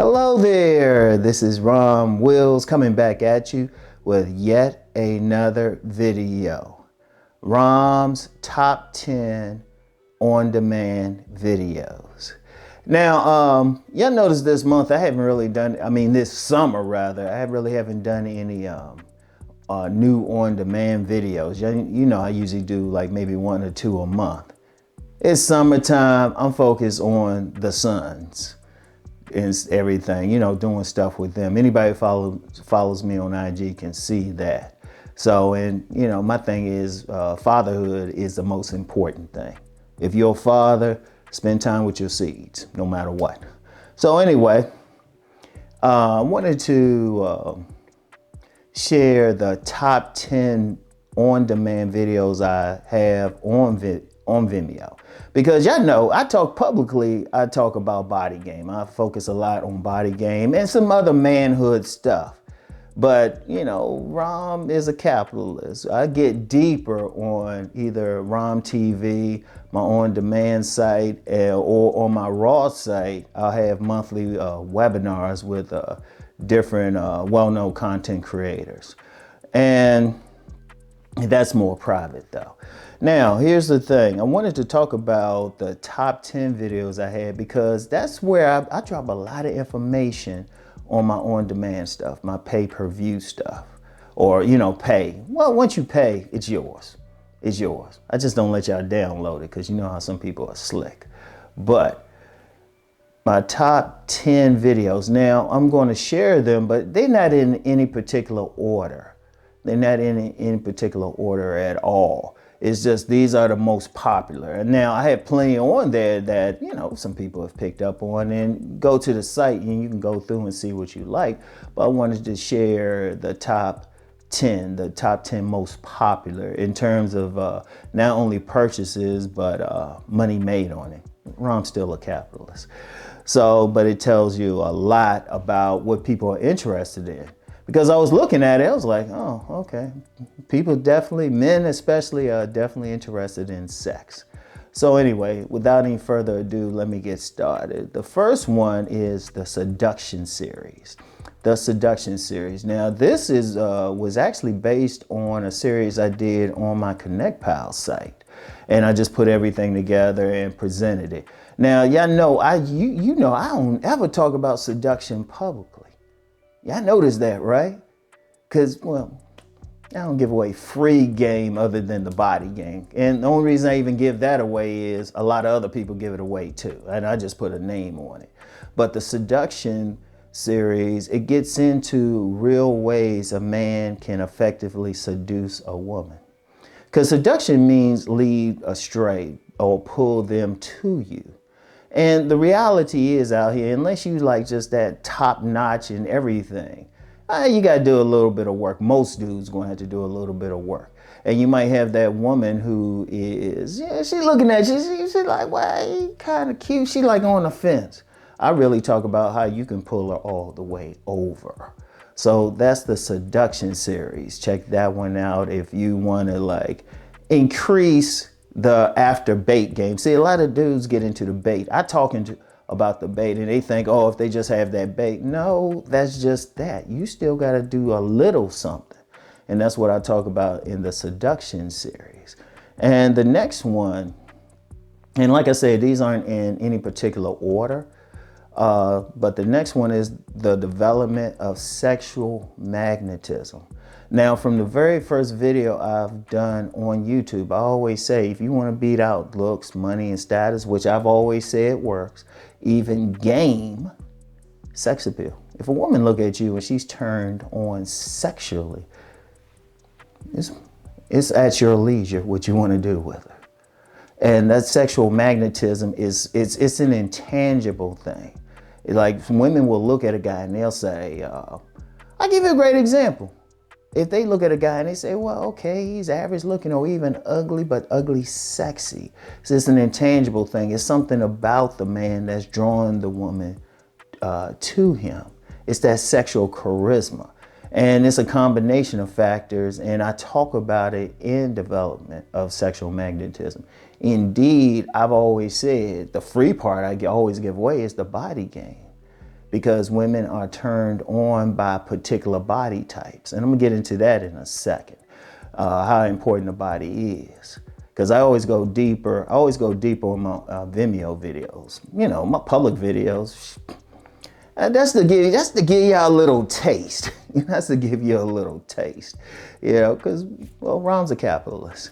Hello there, this is Rom Wills coming back at you with yet another video. Rom's top 10 on-demand videos. Now, y'all notice this month I haven't really done, this summer rather, I really haven't done any new on-demand videos. You know I usually do like maybe 1 or 2 a month. It's summertime, I'm focused on the sons and everything, doing stuff with them. Anybody follows me on IG can see that. So, and my thing is fatherhood is the most important thing. If you're a father, spend time with your seeds, no matter what. So anyway, I wanted to share the top 10 on-demand videos I have on Vimeo. Because y'all know, I talk about body game. I focus a lot on body game and some other manhood stuff. But, Rom is a capitalist. I get deeper on either Rom TV, my on-demand site, or on my Raw site. I'll have monthly webinars with different well-known content creators. And that's more private though. Now, here's the thing. I wanted to talk about the top 10 videos I had because that's where I drop a lot of information on my on-demand stuff, my pay-per-view stuff, or, pay. Well, once you pay, it's yours. It's yours. I just don't let y'all download it because you know how some people are slick. But my top 10 videos, now I'm going to share them, but they're not in any particular order. They're not in any particular order at all. It's just these are the most popular. And now I have plenty on there that, some people have picked up on, and go to the site and you can go through and see what you like. But I wanted to share the top 10 most popular in terms of not only purchases, but money made on it. Rom's still a capitalist. So, but it tells you a lot about what people are interested in. Because I was looking at it, I was like, oh, okay. People definitely, men especially, are definitely interested in sex. So anyway, without any further ado, let me get started. The first one is the Seduction Series. The Seduction Series. Now, this was actually based on a series I did on my ConnectPal site. And I just put everything together and presented it. Now, y'all know, I don't ever talk about seduction publicly. Y'all notice that, right? Because, well, I don't give away free game other than the body game. And the only reason I even give that away is a lot of other people give it away too. And I just put a name on it. But the Seduction Series, it gets into real ways a man can effectively seduce a woman. Because seduction means lead astray or pull them to you. And the reality is out here, unless you like just that top notch and everything, you got to do a little bit of work. Most dudes going to have to do a little bit of work. And you might have that woman who is, she's looking at you, she's like, well, you kind of cute. She like on the fence. I really talk about how you can pull her all the way over. So that's the Seduction Series. Check that one out if you want to like increase the after bait game. See, a lot of dudes get into the bait. I talk about the bait and they think, oh, if they just have that bait. No, that's just that. You still got to do a little something. And that's what I talk about in the Seduction Series. And the next one, and like I said, these aren't in any particular order, but the next one is the development of sexual magnetism. Now, from the very first video I've done on YouTube, I always say, if you want to beat out looks, money, and status, which I've always said works, even game, sex appeal. If a woman look at you and she's turned on sexually, it's at your leisure what you want to do with her. And that sexual magnetism it's an intangible thing. Like women will look at a guy and they'll say, I'll give you a great example. If they look at a guy and they say, well, okay, he's average looking or even ugly, but ugly sexy. So it's an intangible thing. It's something about the man that's drawing the woman to him. It's that sexual charisma. And it's a combination of factors. And I talk about it in development of sexual magnetism. Indeed, I've always said the free part I always give away is the body game. because women are turned on by particular body types. And I'm gonna get into that in a second, how important the body is. Because I always go deeper on my Vimeo videos, you know, my public videos. That's to give y'all a little taste. That's to give you a little taste, you know, because, well, Rom's a capitalist.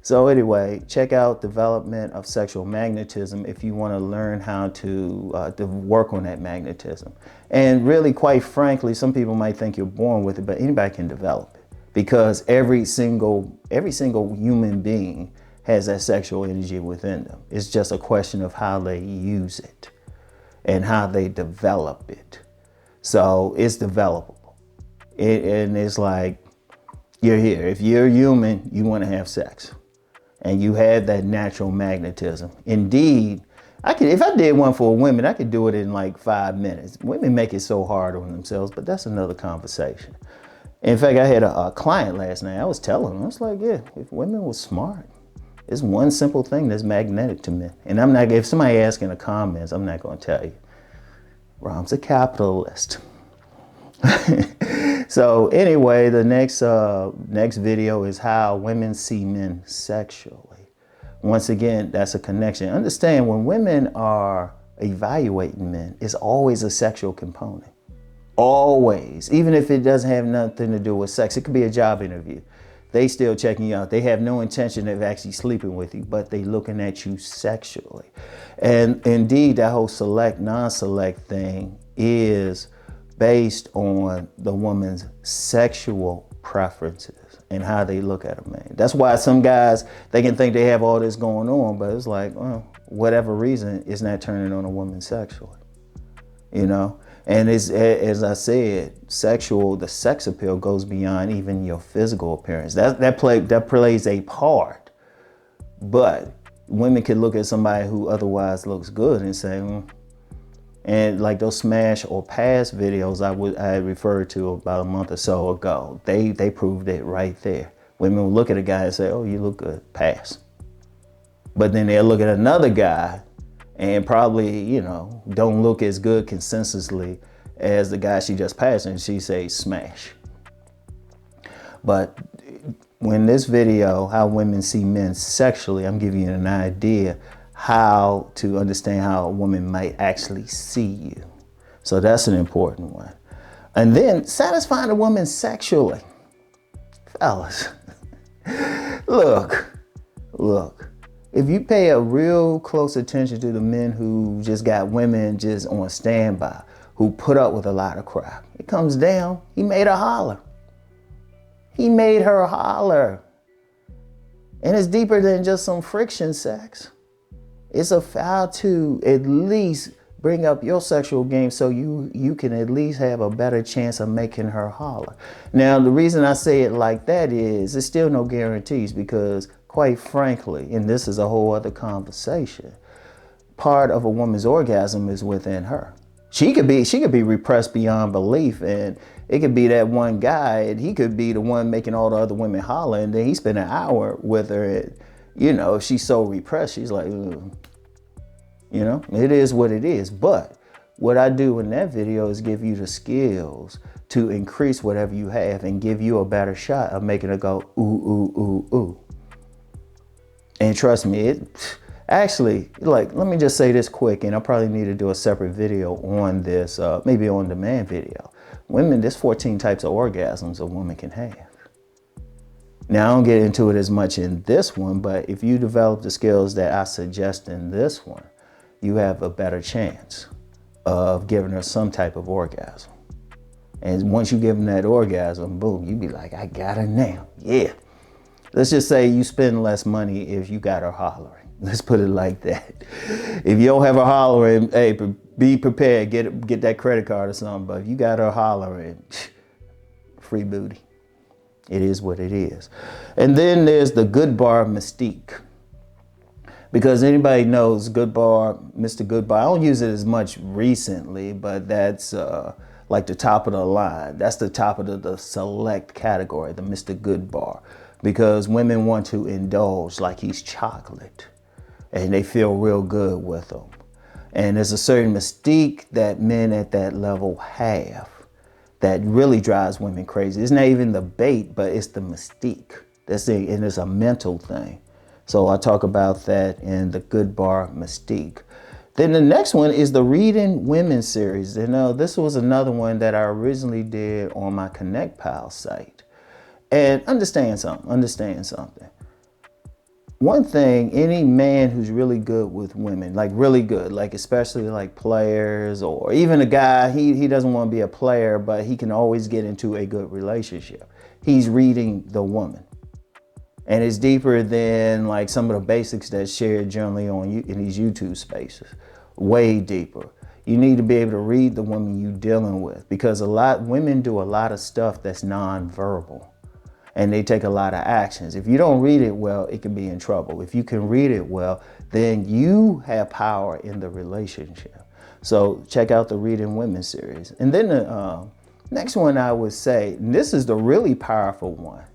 So anyway, check out Development of Sexual Magnetism if you want to learn how to work on that magnetism. And really, quite frankly, some people might think you're born with it, but anybody can develop it, because every single human being has that sexual energy within them. It's just a question of how they use it and how they develop it. So it's developable. And it's like, you're here. If you're human, you want to have sex. And you have that natural magnetism. Indeed, if I did one for women, I could do it in like 5 minutes. Women make it so hard on themselves, but that's another conversation. In fact, I had a client last night. I was telling them, I was like, yeah, if women were smart, it's one simple thing that's magnetic to men. And I'm not, if somebody asks in the comments, I'm not going to tell you. Rom's a capitalist. So anyway, the next video is how women see men sexually. Once again, that's a connection. Understand, when women are evaluating men, it's always a sexual component. Always. Even if it doesn't have nothing to do with sex. It could be a job interview. They still checking you out. They have no intention of actually sleeping with you, but they looking at you sexually. And indeed, that whole select, non-select thing is based on the woman's sexual preferences and how they look at a man. That's why some guys, they can think they have all this going on, but it's like, well, whatever reason, it's not turning on a woman sexually, you know? And it's, as I said, the sex appeal goes beyond even your physical appearance. That plays a part. But women can look at somebody who otherwise looks good and say, and like those smash or pass videos I referred to about a month or so ago, they proved it right there. Women will look at a guy and say, oh, you look good, pass. But then they'll look at another guy and probably, you know, don't look as good consensusly as the guy she just passed, and she say smash. But when this video, how women see men sexually, I'm giving you an idea how to understand how a woman might actually see you. So that's an important one. And then satisfying a woman sexually. Fellas, look. If you pay a real close attention to the men who just got women just on standby, who put up with a lot of crap, it comes down, he made her holler. He made her holler. And it's deeper than just some friction sex. It's a foul to at least bring up your sexual game so you can at least have a better chance of making her holler. Now, the reason I say it like that is there's still no guarantees, because quite frankly, and this is a whole other conversation, part of a woman's orgasm is within her. She could be repressed beyond belief, and it could be that one guy, and he could be the one making all the other women holler, and then he spent an hour with her, and, you know, if she's so repressed, she's like, ugh. You know, it is what it is. But what I do in that video is give you the skills to increase whatever you have and give you a better shot of making it go, ooh, ooh, ooh, ooh. And trust me, it actually, like, let me just say this quick, and I probably need to do a separate video on this, maybe on demand video. Women, there's 14 types of orgasms a woman can have. Now, I don't get into it as much in this one, but if you develop the skills that I suggest in this one, you have a better chance of giving her some type of orgasm. And once you give them that orgasm, boom, you be like, I got her now, yeah. Let's just say you spend less money if you got her hollering. Let's put it like that. If you don't have her hollering, hey, be prepared, get that credit card or something. But if you got her hollering, free booty. It is what it is. And then there's the Goodbar Mystique. Because anybody knows Goodbar, Mr. Goodbar. I don't use it as much recently, but that's like the top of the line. That's the top of the select category, the Mr. Goodbar. Because women want to indulge like he's chocolate, and they feel real good with him. And there's a certain mystique that men at that level have that really drives women crazy. It's not even the bait, but it's the mystique. That's it, and it's a mental thing. So I talk about that in the Goodbar Mystique. Then the next one is the Reading Women series. And this was another one that I originally did on my Connect Pal site. And understand something. One thing, any man who's really good with women, like really good, like especially like players, or even a guy, he doesn't want to be a player, but he can always get into a good relationship. He's reading the woman. And it's deeper than like some of the basics that's shared generally in these YouTube spaces. Way deeper. You need to be able to read the woman you're dealing with, because women do a lot of stuff that's nonverbal. And they take a lot of actions. If you don't read it well, it can be in trouble. If you can read it well, then you have power in the relationship. So check out the Reading Women series. And then the next one I would say, and this is the really powerful one,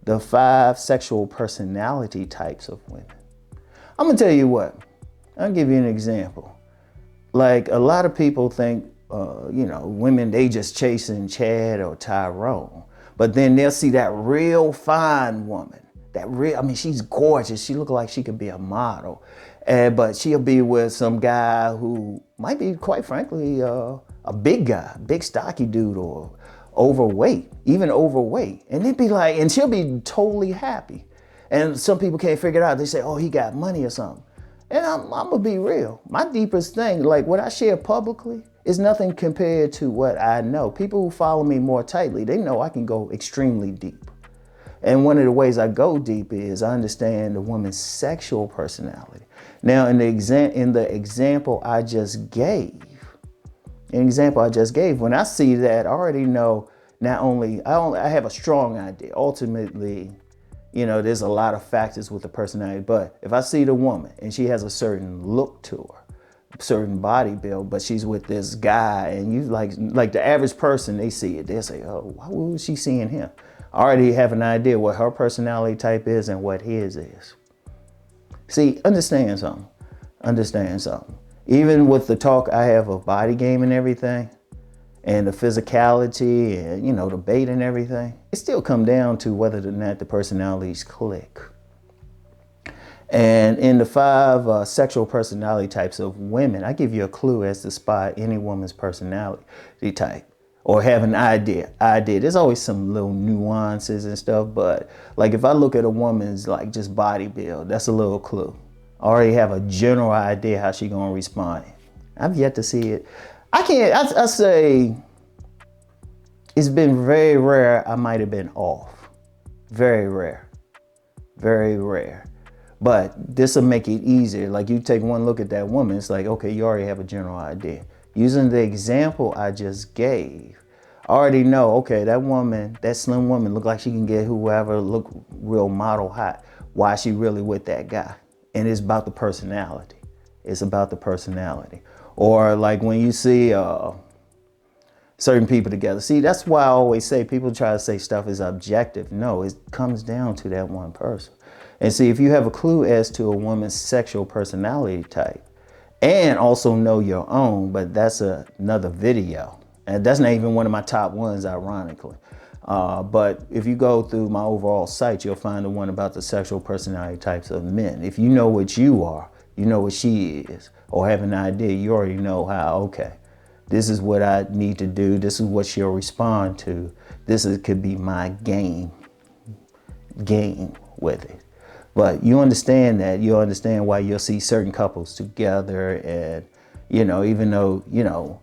the 5 sexual personality types of women. I'm gonna tell you what, I'll give you an example. Like a lot of people think, women, they just chasing Chad or Tyrone. But then they'll see that real fine woman, she's gorgeous. She looks like she could be a model. But she'll be with some guy who might be, quite frankly, a big guy, big stocky dude, or overweight, even overweight. And they'd be like, and she'll be totally happy. And some people can't figure it out. They say, oh, he got money or something. And I'm gonna be real. My deepest thing, like what I share publicly, is nothing compared to what I know. People who follow me more tightly, they know I can go extremely deep. And one of the ways I go deep is I understand the woman's sexual personality. Now, in the example I just gave, when I see that, I already know I have a strong idea. Ultimately, there's a lot of factors with the personality, but if I see the woman and she has a certain look to her, certain body build, but she's with this guy, and you like the average person, they see it, they'll say, oh, why was she seeing him? I already have an idea what her personality type is and what his is. See, understand something. Even with the talk I have of body game and everything, and the physicality and, the bait and everything, it still come down to whether or not the personalities click. And in the 5 sexual personality types of women, I give you a clue as to spot any woman's personality type or have an idea. There's always some little nuances and stuff, but like if I look at a woman's like just body build, that's a little clue. I already have a general idea how she gonna respond. I've yet to see it. I say it's been very rare I might have been off. Very rare. But this will make it easier. Like you take one look at that woman, it's like, okay, you already have a general idea. Using the example I just gave, I already know, okay, that slim woman look like she can get whoever look real model hot. Why is she really with that guy? And it's about the personality. Or like when you see certain people together. See, that's why I always say people try to say stuff is objective. No, it comes down to that one person. And see, if you have a clue as to a woman's sexual personality type and also know your own, but that's another video. And that's not even one of my top ones, ironically. But if you go through my overall site, you'll find the one about the sexual personality types of men. If you know what you are, you know what she is, or have an idea, you already know how, okay, this is what I need to do. This is what she'll respond to. Could be my game with it. But you understand that. You understand why you'll see certain couples together and, even though,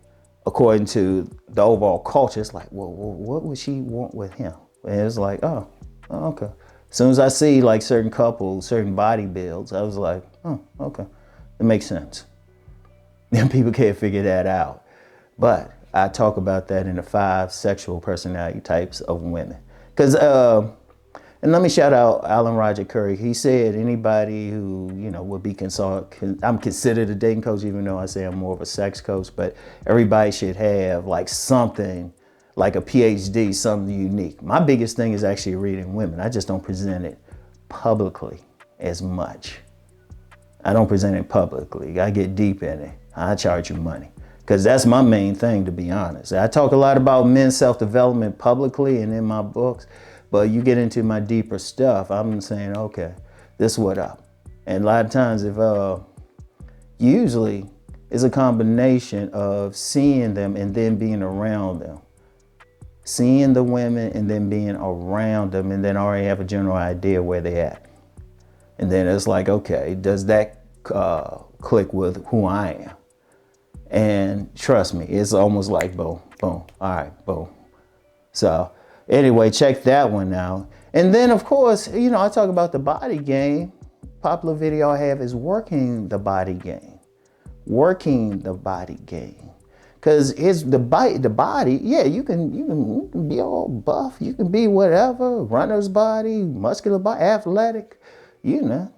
according to the overall culture, it's like, well, what would she want with him? And it's like, oh, okay. As soon as I see like certain couples, certain body builds, I was like, oh, okay, it makes sense. And people can't figure that out. But I talk about that in the 5 sexual personality types of women. Because, and let me shout out Alan Roger Curry. He said anybody who, would be I'm considered a dating coach, even though I say I'm more of a sex coach, but everybody should have like something, like a PhD, something unique. My biggest thing is actually reading women. I just don't present it publicly as much. I don't present it publicly. I get deep in it. I charge you money. Because that's my main thing, to be honest. I talk a lot about men's self-development publicly and in my books, but you get into my deeper stuff, I'm saying, okay, this is what up. And a lot of times, if usually it's a combination of seeing them and then being around them. Seeing the women and then being around them, and then already have a general idea where they're at. And then it's like, okay, does that click with who I am? And trust me, it's almost like boom, boom, all right, boom. So anyway, check that one out. And then of course, I talk about the body game. Popular video I have is working the body game. Working the body game. Because it's the body, yeah, you can be all buff, you can be whatever, runner's body, muscular body, athletic, you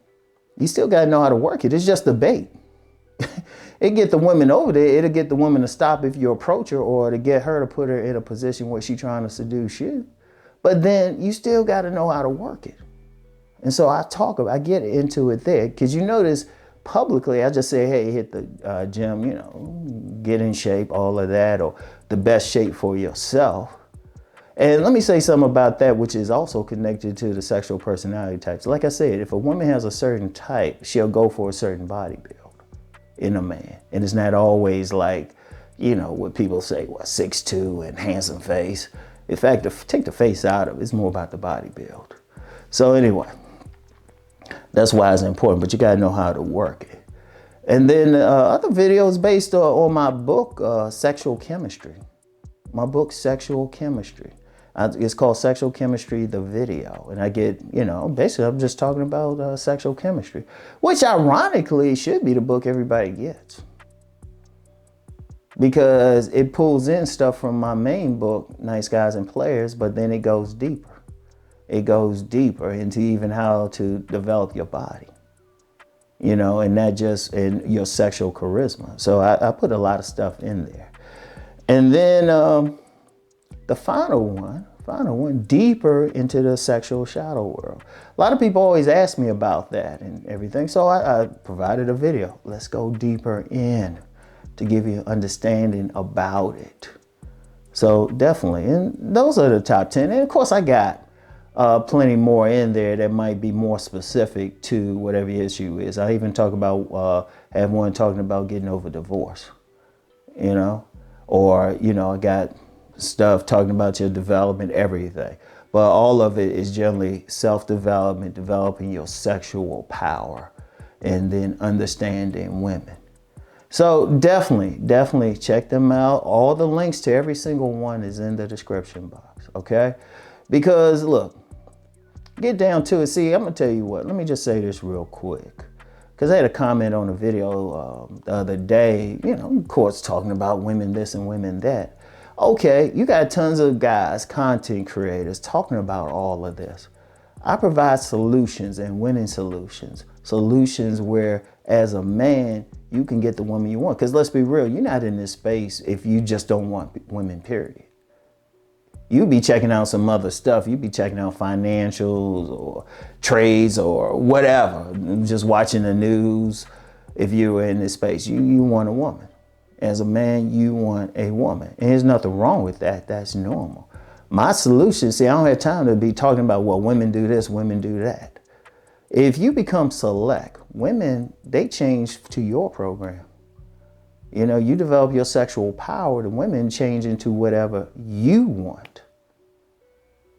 still gotta know how to work it. It's just the bait. It get the women over there, it'll get the woman to stop if you approach her, or to get her to put her in a position where she's trying to seduce you. But then you still gotta know how to work it. And so I get into it there, because you notice publicly, I just say, hey, hit the gym, get in shape, all of that, or the best shape for yourself. And let me say something about that, which is also connected to the sexual personality types. Like I said, if a woman has a certain type, she'll go for a certain body build in a man. And it's not always like, what people say, 6'2" and handsome face. In fact, take the face out of it, it's more about the body build. So anyway, that's why it's important, but you gotta know how to work it. And then other videos based on my book, Sexual Chemistry. My book, Sexual Chemistry. It's called Sexual Chemistry, the video. And I get, basically I'm just talking about sexual chemistry, which ironically should be the book everybody gets. Because it pulls in stuff from my main book, Nice Guys and Players, but then it goes deeper. It goes deeper into even how to develop your body, and not just in your sexual charisma. So I put a lot of stuff in there. And then the final one, deeper into the sexual shadow world. A lot of people always ask me about that and everything. So I provided a video. Let's go deeper in to give you understanding about it. So definitely, and those are the top 10. And of course I got plenty more in there that might be more specific to whatever your issue is. I even talk about, have one talking about getting over divorce, or, I got stuff talking about your development, everything. But all of it is generally self-development, developing your sexual power, and then understanding women. So definitely check them out. All the links to every single one is in the description box, okay? Because look, get down to it. See, I'm gonna tell you what, let me just say this real quick. Because I had a comment on a video the other day, of course, talking about women this and women that. Okay, you got tons of guys, content creators, talking about all of this. I provide solutions and winning solutions. Solutions where, as a man, you can get the woman you want. Because let's be real, you're not in this space if you just don't want women, period. You be checking out some other stuff. You be checking out financials or trades or whatever. Just watching the news. If you were in this space, you want a woman. As a man, you want a woman. And there's nothing wrong with that. That's normal. My solution, see, I don't have time to be talking about, well, women do this, women do that. If you become select, women, they change to your program. You develop your sexual power, the women change into whatever you want.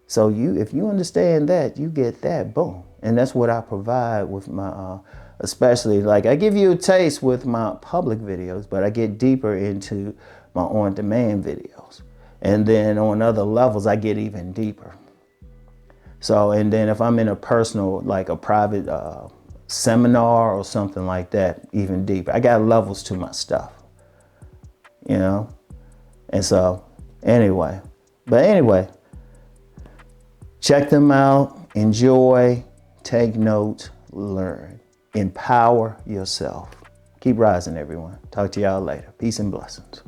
So if you understand that, you get that, boom. And that's what I provide with my, especially like I give you a taste with my public videos, but I get deeper into my on-demand videos. And then on other levels, I get even deeper. So, and then if I'm in a personal, like a private seminar or something like that, even deeper, I got levels to my stuff. And so anyway, check them out, enjoy, take notes, learn, empower yourself. Keep rising, everyone. Talk to y'all later. Peace and blessings.